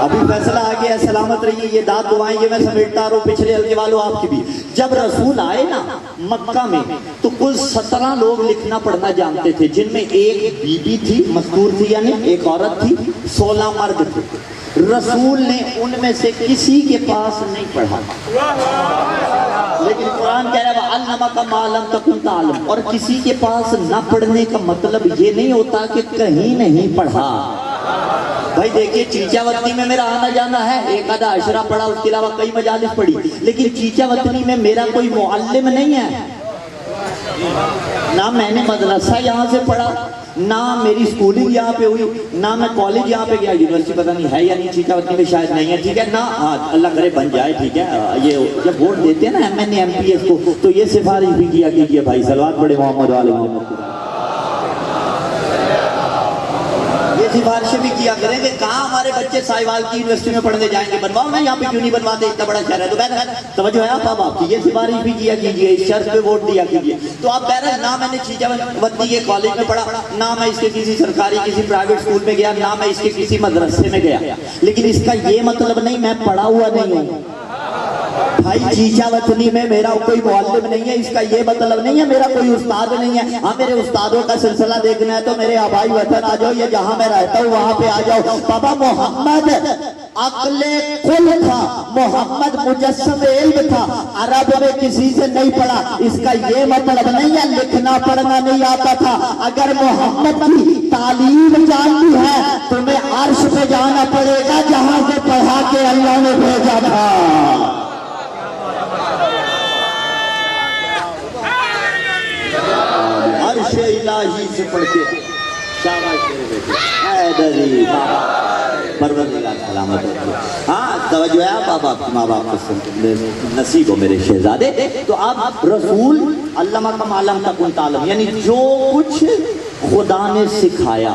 ابھی فیصلہ آ گیا، سلامت رہیے. یہ داد دعائیں یہ میں سمیٹتا رہوں، پچھلے حلقے والوں آپ کی بھی. جب رسول آئے نا مکہ میں تو کل 17 لوگ لکھنا پڑھنا جانتے تھے، جن میں ایک بی بی تھی، مستور تھی، یعنی ایک عورت تھی، 16 مرد تھے. رسول نے ان میں سے کسی کے پاس نہیں پڑھا، لیکن قرآن کہہ رہا ہے وَعَلَّمَكَ مَا لَمْ تَكُنْ تَعْلَمْ. اور کسی کے پاس نہ پڑھنے کا مطلب یہ نہیں ہوتا کہ کہیں نہیں پڑھا. بھائی دیکھیے، چیچا وطنی میں میرا آنا جانا ہے، ایک آدھا عشرہ پڑھا، اس کے علاوہ کئی مجالس پڑھی، لیکن چیچا وطنی میں میرا کوئی معلم نہیں ہے. نہ میں نے مدرسہ یہاں سے پڑھا، نہ میری سکولنگ یہاں پہ ہوئی، نہ میں کالج یہاں پہ گیا. یونیورسٹی پتہ نہیں ہے یا نہیں، چیچا وطنی میں شاید نہیں ہے. ٹھیک ہے نا، اللہ کرے بن جائے. ٹھیک ہے، یہ جب ووٹ دیتے ہیں نا MN MPS کو تو یہ سفارش بھی کیا کیجیے بھائی. صلوات پڑھے محمد والے محمد. یہ سفارشیں بھی کیا کریں کہ کہاں ہمارے بچے سائیوال کی یونیورسٹی میں پڑھنے جائیں گے. بنواؤ نا، یہاں پہ کیوں نہیں بنواتے؟ اتنا بڑا شہر ہے تو بہرحال توجہ ہے آپ کی. یہ سفارش بھی کیا کیجیے، اس شرط پہ ووٹ دیا کیجیے. تو آپ بہرحال نہ میں نے چیچا وطنی کے کالج میں پڑھا، نہ میں اس کے کسی سرکاری کسی پرائیویٹ اسکول میں گیا، نہ میں اس کے کسی مدرسے میں گیا. لیکن اس کا یہ مطلب نہیں میں پڑھا ہوا نہیں ہوں. بھائی چیچا وطنی میں میرا کوئی معلم نہیں ہے، اس کا یہ مطلب نہیں ہے میرا کوئی استاد نہیں ہے. ہاں، میرے استادوں کا سلسلہ دیکھنا ہے تو میرے آبائی وطن آ جاؤ، یا جہاں میں رہتا ہوں وہاں پہ آ جاؤ. بابا محمد عقل کل تھا، محمد مجسم علم تھا، عرب میں کسی سے نہیں پڑھا. اس کا یہ مطلب نہیں ہے لکھنا پڑھنا نہیں آتا تھا. اگر محمد کی تعلیم جانتی ہے تمہیں عرش پہ جانا پڑے گا جہاں سے پڑھا کے اللہ نے بھیجا تھا. عرش الہی سے پڑھ کے شاباش میرے بیٹے حیدری بابا پروردگار سلامت رکھے. ہاں توجہ ہے بابا، ماں باپ کو نصیب ہو میرے شہزادے. تو آپ رسول علمک ما لم تکن تعلم، یعنی جو کچھ خدا نے سکھایا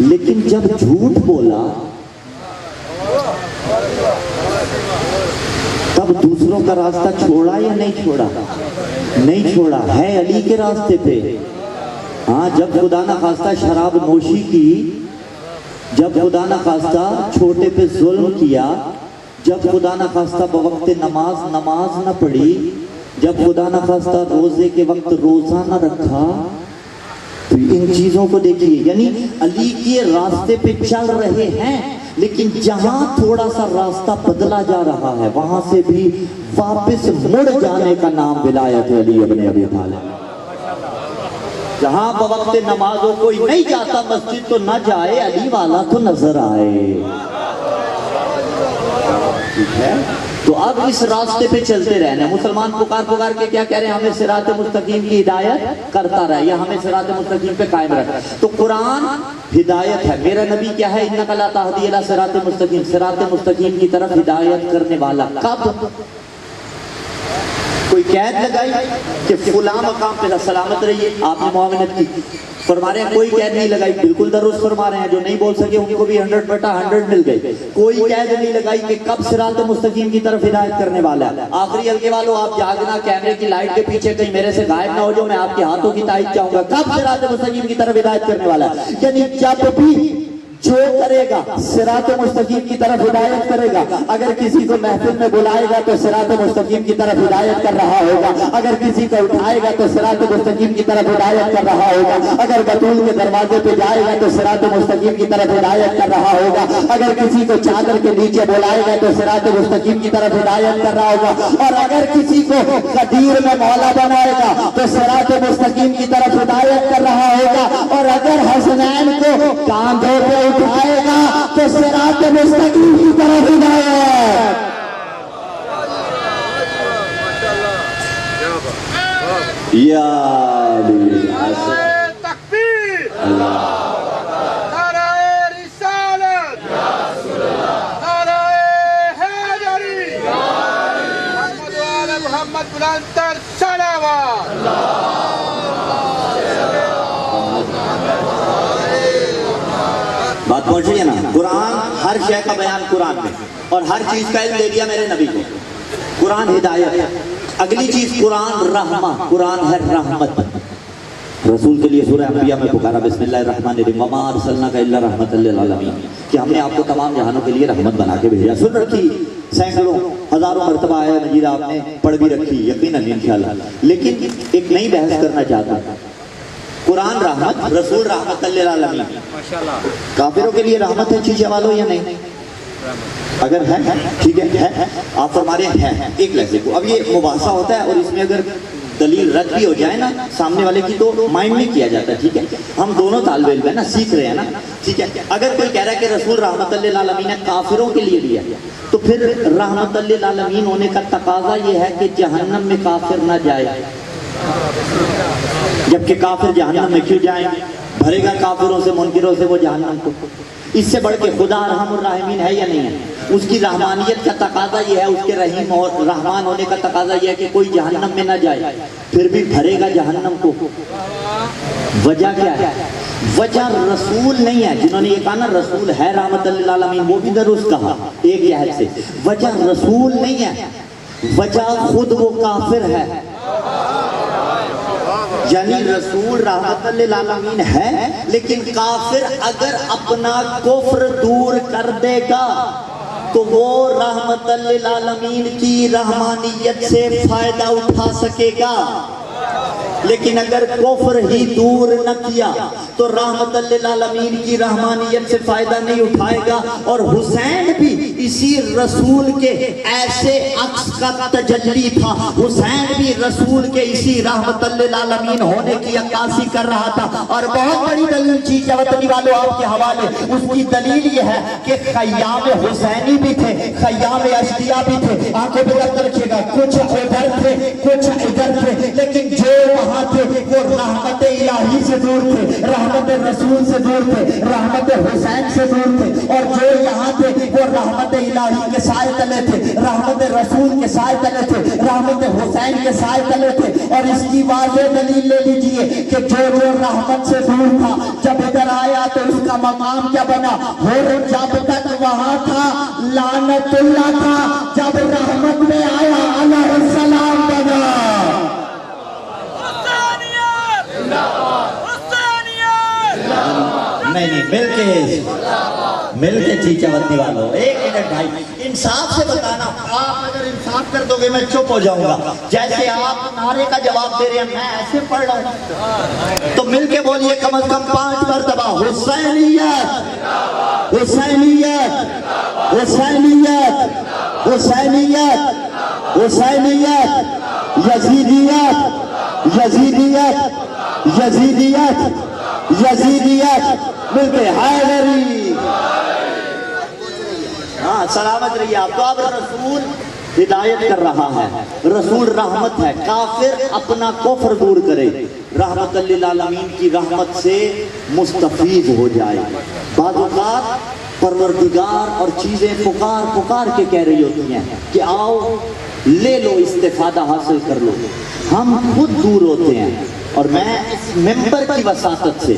لیکن جب جھوٹ بولا تب دوسروں کا راستہ چھوڑا یا نہیں چھوڑا؟ نہیں چھوڑا، ہے علی کے راستے پہ۔ ہاں، جب خدا نہ خواستہ شراب نوشی کی، جب خدا نہ خواستہ چھوٹے پہ ظلم کیا، جب خدا نہ خواستہ بوقت نماز نہ پڑھی، جب خدا نہ خواستہ روزے کے وقت روزہ نہ رکھا، تو ان چیزوں کو دیکھیے، یعنی علی کے راستے پہ چل رہے ہیں، لیکن جہاں تھوڑا سا راستہ بدلا جا رہا ہے وہاں سے بھی واپس مڑ جانے کا نام ولایت علی ابن ابی طالب۔ جہاں بوقت نمازوں کوئی نہیں جاتا مسجد تو نہ جائے، علی والا تو نظر آئے، ٹھیک ہے؟ تو اب اس راستے پہ چلتے رہنا۔ مسلمان پکار کے کیا کہہ رہے ہیں؟ ہمیں صراط مستقیم کی ہدایت کرتا رہے، یا ہمیں صراط مستقیم پہ قائم رکھے۔ تو قرآن ہدایت ہے، میرا نبی کیا ہے؟ انک لا تہدی الی صراط مستقیم، صراط مستقیم کی طرف ہدایت کرنے والا۔ کب؟ کوئی قید لگائی کہ فلاں مقام پہ سلامت رہیے، آپ نے معاونت کی، فرما رہے ہیں کوئی قید نہیں لگائی، بالکل درست فرما رہے ہیں، جو نہیں بول سکے ان کو بھی 100/100 مل گئی۔ کوئی قید نہیں لگائی کہ کب صراط مستقیم کی طرف ہدایت کرنے والا ہے۔ آخری حلقے والوں، آپ جاگنا، کیمرے کی لائٹ کے پیچھے کہیں میرے سے غائب نہ ہو جاؤ، میں آپ کے ہاتھوں کی تائید چاہوں گا، کب صراط مستقیم کی طرف ہدایت کرنے والا ہے؟ یعنی جب بھی جو کرے گا صراط مستقیم کی طرف ہدایت کرے گا۔ اگر کسی کو محفل میں بلائے گا تو صراط مستقیم کی طرف ہدایت کر رہا ہوگا، اگر کسی کو اٹھائے گا تو صراط مستقیم کی طرف ہدایت کر رہا ہوگا، اگر بطول کے دروازے پہ جائے گا تو صراط مستقیم کی طرف ہدایت کر رہا ہوگا، اگر کسی کو چادر کے نیچے بلائے گا تو صراط مستقیم کی طرف ہدایت کر رہا ہوگا، اور اگر کسی کو قدیر میں مولا بنائے گا تو صراط مستقیم کی طرف ہدایت کر رہا ہوگا، اور اگر حسنین کو کاندھوں پہ اٹھائے گا تو صراط مستقیم کی طرف ہدایت۔ یا علی تکبیر، نعرہ رسالت، نعرہ حیدری، محمد و آل محمد بلندتر صلوات۔ بات پہنچ رہی ہے نا؟ قرآن ہر شے کا بیان قرآن میں، اور ہر چیز کا علم دے دیا میرے نبی کو۔ قرآن ہدایت، اگلی چیز قرآن رحمہ، قرآن ہے رحمت۔ رسول کے لیے سورہ انبیاء میں پکارا بسم اللہ الرحمن الرحیم، وما ارسلناک الا رحمۃ للعالمین، کہ ہم نے آپ کو تمام جہانوں کے لیے رحمت بنا کے بھیجا۔ سن رکھی، سینکڑوں ہزاروں مرتبہ آیا مجید آپ نے پڑھ بھی رکھی یقیناً انشاءاللہ، لیکن ایک نئی بحث کرنا چاہتا ہوں۔ قرآن رحمت، رسول رحمت للعالمین، کافروں کے لیے رحمت ہے شیشے والوں یا نہیں؟ اگر ہے ٹھیک ہے، آپ فرما رہے ہیں ایک لحظے کو، اب یہ مباحثہ ہوتا ہے اور اس میں اگر دلیل رد بھی ہو جائے نا سامنے والے کی تو مائنڈ نہیں کیا جاتا، ٹھیک ہے؟ ہم دونوں طالب علم ہیں نا، سیکھ رہے ہیں نا، ٹھیک ہے؟ اگر کوئی کہہ رہا ہے کہ رسول رحمت للعالمین نے کافروں کے لیے دیا، تو پھر رحمت للعالمین ہونے کا تقاضا یہ ہے کہ جہنم میں کافر نہ جائے، جبکہ کافر جہنم میں کیوں جائیں؟ بھرے گا کافروں سے منکروں سے وہ جہنم کو۔ اس سے بڑھ کے خدا ارحم الراحمین ہے یا نہیں ہے؟ اس کی رحمانیت کا تقاضا یہ ہے، اس کے رحیم اور رحمان ہونے کا تقاضا یہ ہے کہ کوئی جہنم میں نہ جائے، پھر بھی بھرے گا جہنم کو۔ وجہ کیا ہے؟ وجہ رسول نہیں ہے، جنہوں نے یہ کہا نا رسول ہے رحمت للعالمین، وہ بھی درست کہا ایک لحاظ سے، وجہ رسول نہیں ہے، وجہ خود وہ کافر ہے۔ یعنی رسول رحمت للعالمین ہے، لیکن کافر اگر اپنا کفر دور کر دے گا تو وہ رحمت للعالمین کی رحمانیت سے فائدہ اٹھا سکے گا، لیکن اگر کفر ہی دور نہ کیا تو رحمت للعالمین کی رحمانیت سے فائدہ نہیں اٹھائے گا۔ اور حسین بھی اسی رسول کے ایسے عکس کا تجلی تھا، حسین بھی رسول کے اسی رحمت للعالمین ہونے کی عکاسی کر رہا تھا۔ اور بہت بڑی دلیل چیز ہے وطنی والوں آپ کے حوالے، اس کی دلیل یہ ہے کہ خیام حسینی بھی تھے، خیام اشتیا بھی تھے، آنکھوں پہ یاد رکھیے گا، کچھ ادھر تھے کچھ ادھر تھے، لیکن جو وہاں تھے وہ رحمت الہی سے دور تھے، رحمت رسول سے دور تھے، رحمت حسین سے دور تھے، اور جو یہاں تھے وہ رحمت الہی الہی کے سائے تلے تھے, رحمت رسول کے سائے تلے تھے, رحمت حسین کے سائے تلے تھے. اور اس کی واضح دلیل لے لیجئے کہ جو رحمت سے دور تھا جب ادھر آیا تو اس کا مقام کیا بنا, اور جب تک وہاں تھا لعنت اللہ تھا, جب رحمت میں آیا علیہ السلام بنا. نہیں مل کے چیچا بندی والوں, ایک منٹ بھائی, انصاف سے بتانا. آپ اگر انصاف کر دو گے میں چپ ہو جاؤں گا. جیسے آپ نعرے کا جواب دے رہے ہیں میں ایسے پڑھ رہا ہوں, تو مل کے بولیے کم از کم 5 مرتبہ حسینیت حسینیت حسینیت حسینیت حسینیت, یزیدیت یزیدیت یزیدیت یزیدیت, مل کے حیدری. ہاں سلامت رہیے آپ. تو اب رسول ہدایت کر رہا ہے, رسول رحمت ہے. کافر اپنا کفر دور کرے, رحمت للعالمین کی رحمت سے مستفیض ہو جائے. بعض اوقات پروردگار اور چیزیں پکار کے کہہ رہی ہوتی ہیں کہ آؤ لے لو, استفادہ حاصل کر لو. ہم خود دور ہوتے ہیں. اور میں اس ممبر کی وساطت سے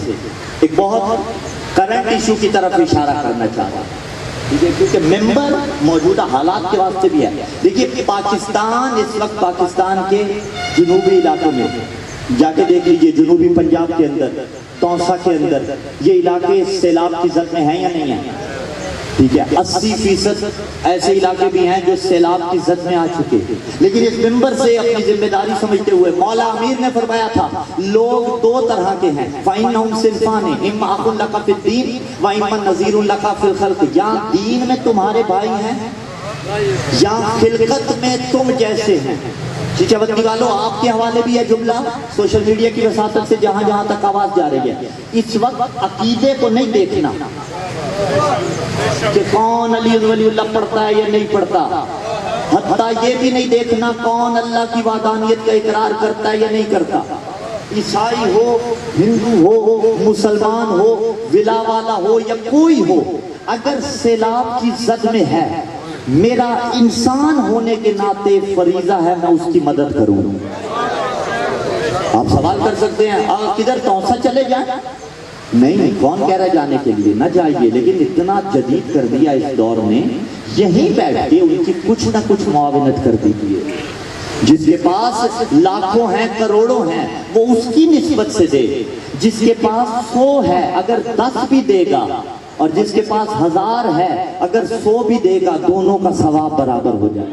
ایک بہت کرنٹ ایشو کی طرف اشارہ کرنا چاہتا ہوں, کیونکہ ممبر موجودہ حالات کے واسطے بھی ہے. دیکھیے پاکستان اس وقت, پاکستان کے جنوبی علاقوں میں جا کے دیکھ لیجیے, جنوبی پنجاب کے اندر, توسا کے اندر, یہ علاقے سیلاب کی زد میں ہیں یا نہیں ہیں؟ ٹھیک ہے, 80% ایسے علاقے بھی ہیں جو سیلاب کی زد میں آ چکے. لیکن اس ممبر سے اپنی ذمہ داری سمجھتے ہوئے مولا امیر نے فرمایا تھا لوگ 2 طرح کے ہیں, فَإِنَّهُمْ صِنْفَانِ إِمَّا أَخٌ لَكَ فِي الدِّينِ وَإِمَّا نَذِيرٌ لَكَ فِي الْخَلْقِ. یا دین میں تمہارے بھائی ہیں یا خلقت میں تم جیسے ہیں. چیچا بندی والوں, آپ کے حوالے بھی ہے جملہ سوشل میڈیا کی وساطت سے جہاں جہاں تک آواز جا رہی ہے. اس وقت عقیدے کو نہیں دیکھنا کہ کون علی ولی اللہ پڑھتا ہے یا نہیں پڑھتا, حتیٰ یہ بھی نہیں دیکھنا کون اللہ کی وحدانیت کا اقرار کرتا ہے یا نہیں کرتا. عیسائی ہو, ہندو ہو, مسلمان ہو, ولا والا ہو یا کوئی ہو, اگر سیلاب کی زد میں ہے, میرا انسان ہونے کے ناطے فریضہ ہے میں اس کی مدد کروں. آپ سوال کر سکتے ہیں کدھر توسا چلے جائیں؟ نہیں, کون کہہ رہا ہے جانے کے لیے, نہ جائیے. لیکن اتنا جدید کر دیا اس دور میں, یہیں بیٹھ کے ان کی کچھ نہ کچھ معاونت کر دیجیے. جس کے پاس لاکھوں ہیں, کروڑوں ہیں, وہ اس کی نسبت سے دے. جس کے پاس 100 ہے اگر 10 بھی دے گا, اور جس کے پاس 1000 ہے اگر 100 بھی دے گا, دونوں کا ثواب برابر ہو جائے.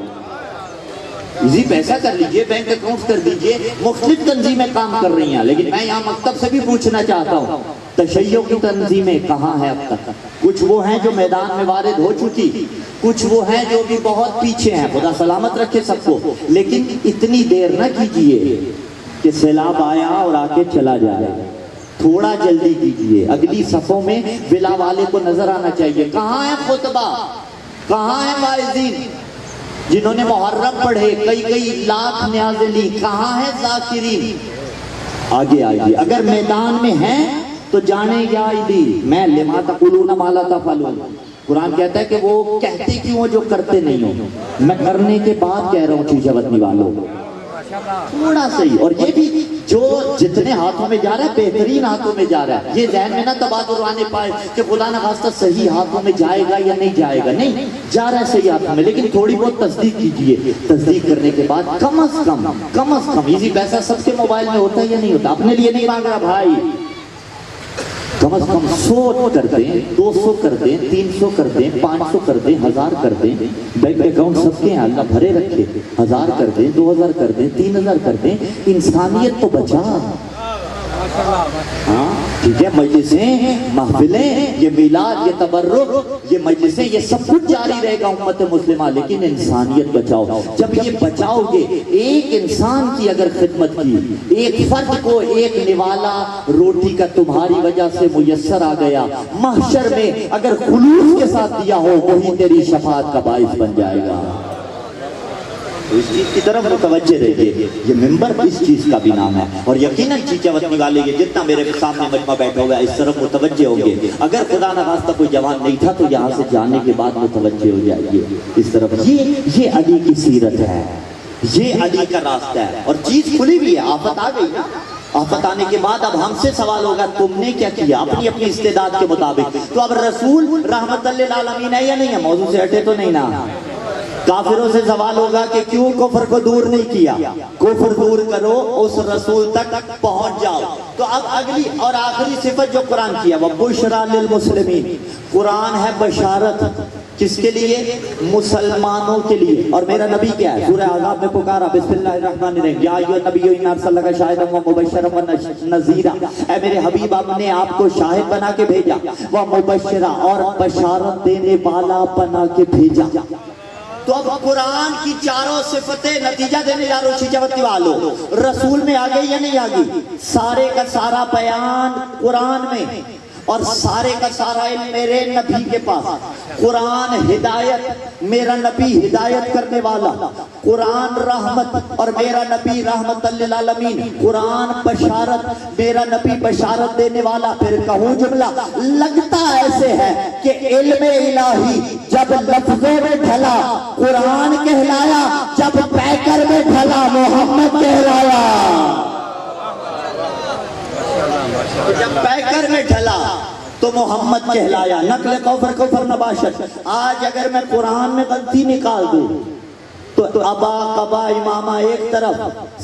اسی پیسہ کر لیجئے, بینک اکاؤنٹ کر دیجئے. مختلف تنظیمیں کام کر رہی ہیں, لیکن میں یہاں مکتب سے بھی پوچھنا چاہتا ہوں تشیع کی تنظیمیں کہاں ہیں اب تک؟ کچھ وہ ہیں جو میدان میں وارد ہو چکی, کچھ وہ ہیں جو بھی بہت پیچھے ہیں, خدا سلامت رکھے سب کو. لیکن اتنی دیر نہ کیجئے کہ سیلاب آیا اور آ کے چلا جائے, تھوڑا جلدی کیجئے. اگلی صفوں میں بلا والے کو نظر آنا چاہیے. کہاں ہے خطبہ, کہاں ہے واعظین جنہوں نے محرم پڑھے, کئی لاکھ نیازیں لی, کہاں ہے ذاکرین؟ آگے آئیے. اگر میدان میں ہیں تو جانے یا عیدی, میں لما تقولون ما لا تفعلون. قرآن کہتا ہے کہ وہ کہتے کیوں جو کرتے نہیں ہو. میں کرنے کے بعد کہہ رہا ہوں چیزیں بدنی والوں, تھوڑا صحیح. اور یہ بھی جو جتنے ہاتھوں میں جا رہا ہے بہترین ہاتھوں میں جا رہا ہے. یہ ذہن میں نہ تبادر آنے پائے کہ خدا نہ خواستہ صحیح ہاتھوں میں جائے گا یا نہیں جائے گا. نہیں, جا رہا ہے صحیح ہاتھوں میں, لیکن تھوڑی بہت تصدیق کیجئے. تصدیق کرنے کے بعد کم از کم ایزی پیسہ سب کے موبائل میں ہوتا ہے یا نہیں ہوتا؟ اپنے لیے نہیں مانگ رہا بھائی, کم از کم 100 کر دیں, 200 کر دیں, 300 کر دیں, 500 کر دیں, 1000 کر دیں. بینک اکاؤنٹ سب کے ہیں, اللہ بھرے رکھے. 1000 کر دیں, 2000 کر دیں, 3000 کر دیں. انسانیت تو بچا. ہاں ٹھیک ہے, مجلسیں, محفلیں, یہ میلاد, یہ تبرک, یہ مجلسیں, یہ سب کچھ جاری رہے گا امت مسلمہ, لیکن انسانیت بچاؤ. جب یہ بچاؤ گے, ایک انسان کی اگر خدمت کی, ایک فرد کو ایک نوالا روٹی کا تمہاری وجہ سے میسر آ گیا, محشر میں اگر خلوص کے ساتھ دیا ہو, وہی تیری شفاعت کا باعث بن جائے گا. تو اس چیز کی طرف متوجہ رہیے. یہ ممبر اس چیز کا بھی نام ہے. اور یقیناً چیچا وطنی والے یہ جتنا میرے سامنے مجمع بیٹھا ہوا ہے اس طرف متوجہ ہوں گے. اگر خدا نہ خواستہ کوئی جوان نہیں تھا تو یہاں سے جانے کے بعد متوجہ ہو جائیے اس طرف. یہ علی کی سیرت ہے, یہ علی کا راستہ ہے. اور چیز کھلی بھی ہے. آفت آ گئی نا, آفت آنے کے بعد اب ہم سے سوال ہوگا تم نے کیا کیا اپنی اپنی استعداد کے مطابق. تو اب رسول رحمت للعالمین ہے یا نہیں ہے؟ موضوع سے ہٹے تو نہیں نا. کافروں سے سوال ہوگا کہ کیوں کفر کو دور نہیں کیا. کفر دور کرو, اس رسول تک پہنچ جاؤ. تو اب اگلی اور آخری صفت جو قرآن کی ہے وہ بشرا للمسلمین. قرآن ہے بشارت کس کے لیے؟ مسلمانوں کے لیے. اور میرا نبی کیا ہے؟ سورہ احزاب میں پکارا بسم اللہ الرحمن الرحیم یا ایھا النبی انا ارسلناک شاہدا ومبشرا ونذیرا. اے میرے حبیب ہم نے آپ کو شاہد بنا کے بھیجا, ومبشرا اور بشارت دینے والا بنا کے بھیجا. تو اب قرآن کی چاروں صفتیں نتیجہ دینے جا رہے ہو شیچاوتی والو. رسول میں آ گئی یا نہیں آ گئی؟ سارے کا سارا بیان قرآن میں اور سارے کا سارا علم میرے نبی کے پاس. قرآن ہدایت, میرا نبی ہدایت کرنے والا. قرآن رحمت اور میرا نبی رحمت للعالمین. قرآن بشارت, میرا نبی بشارت دینے والا. پھر کہوں جملہ لگتا ایسے ہے کہ علم الہی جب لفظوں میں ڈھلا قرآن کہلایا, جب پیکر میں ڈھلا محمد کہلایا. جب پیکر میں ڈھلا تو محمد کہلایا. نقل کوثر کوثر نباشت. آج اگر میں قرآن میں غلطی نکال دوں تو ابا کبا امامہ ایک طرف,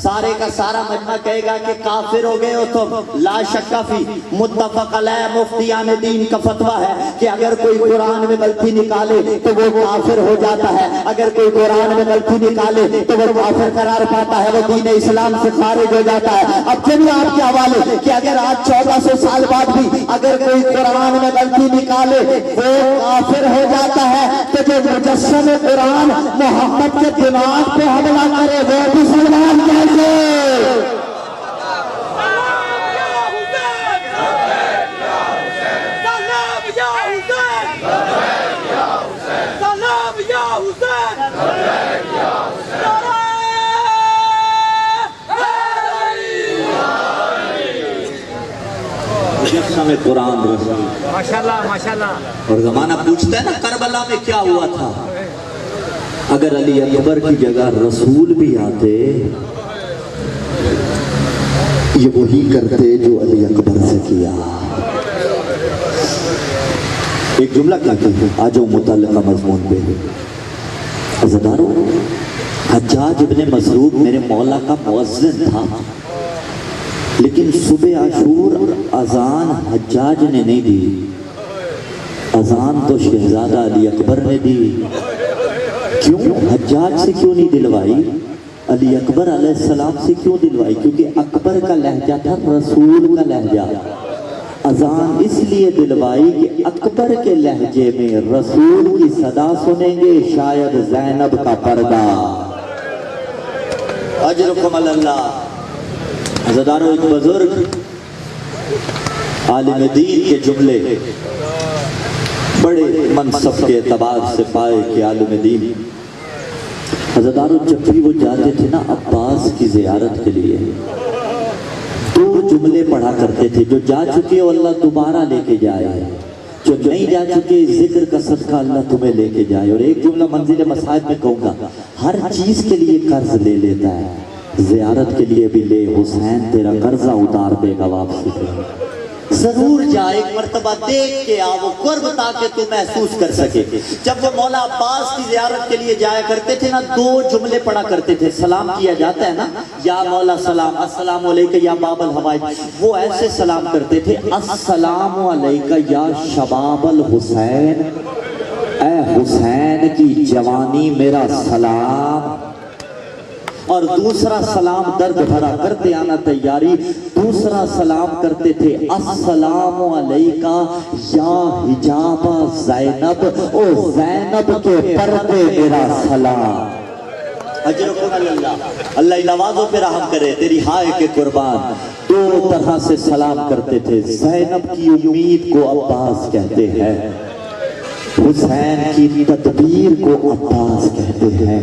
سارے کا سارا مجمع کہے گا کہ کافر ہو گئے ہو تم. لا شک فی متفق علیہ مفتیان دین کا فتویٰ ہے کہ اگر کوئی قرآن میں غلطی نکالے تو وہ کافر ہو جاتا ہے. اگر کوئی قرآن میں غلطی نکالے تو وہ کافر قرار پاتا ہے, وہ دین اسلام سے خارج ہو جاتا ہے. اب چلیے آپ کے حوالے کہ اگر آج 1400 سال بعد بھی اگر کوئی قرآن میں غلطی نکالے وہ کافر ہو جاتا ہے, تو جو مجسم قرآن محمد کے دماغ پہ حملہ کرے وہ مسلمان کیسے؟ مجسم قرآن رسول ماشاءاللہ ماشاءاللہ. اور زمانہ پوچھتا ہے نا کربلا میں کیا ہوا تھا. اگر علی اکبر کی جگہ رسول بھی آتے یہ وہی کرتے جو علی اکبر سے کیا. ایک جملہ کہتے ہیں آجو متعلقہ مضمون پہ. عزیزانو, حجاج ابن مسعود میرے مولا کا مؤذن تھا, لیکن صبح عاشور اذان حجاج نے نہیں دی, اذان تو شہزادہ علی اکبر نے دی. کیوں؟ حجاج سے کیوں نہیں دلوائی؟ علی اکبر علیہ السلام سے کیوں دلوائی؟ کیونکہ اکبر کا لہجہ تھا رسول کا لہجہ. اذان اس لیے دلوائی کہ اکبر کے لہجے میں رسول کی صدا سنیں گے, شاید زینب کا پردہ. اجرکم اللہ. عزیزانو, ایک بزرگ عالم دین کے جملے بڑے منصب کے اعتبار سے پائے کہ عالم دین. عزیزانو, جب بھی وہ جاتے تھے نا عباس کی زیارت کے لیے 2 جملے پڑھا کرتے تھے. جو جا چکے ہو اللہ دوبارہ لے کے جائے, جو نہیں جا چکے ذکر کا صدقہ اللہ تمہیں لے کے جائے. اور ایک جملہ منزل مساجد میں کہوں گا, ہر چیز کے لیے قرض لے لیتا ہے, زیارت کے لیے بھی لے. حسین تیرا قرضہ اتار دے گا واپسی پہ. ضرور جا, ایک مرتبہ دیکھ کے آ وہ قرب تاکہ تو محسوس کر سکے. جب وہ مولا عباس کی زیارت کے لیے جایا کرتے تھے نا 2 جملے پڑھا کرتے تھے. سلام کیا جاتا ہے نا, یا مولا سلام, السلام علیکہ یا باب الحوائج. وہ ایسے سلام کرتے تھے, السلام علیکہ یا شباب الحسین, اے حسین کی جوانی میرا سلام. اور دوسرا سلام درد بھرا کرتے آنا تیاری. دوسرا سلام کرتے تھے السلام علیکہ یا حجاب زینب, او زینب کے پردے میرا سلام. اجرکم اللہ. اللہ نوازوں پہ رحم کرے, تیری ہائے کے قربان. 2 طرح سے سلام کرتے تھے. زینب کی امید کو عباس کہتے ہیں, حسین کی تدبیر کو عباس کہتے ہیں.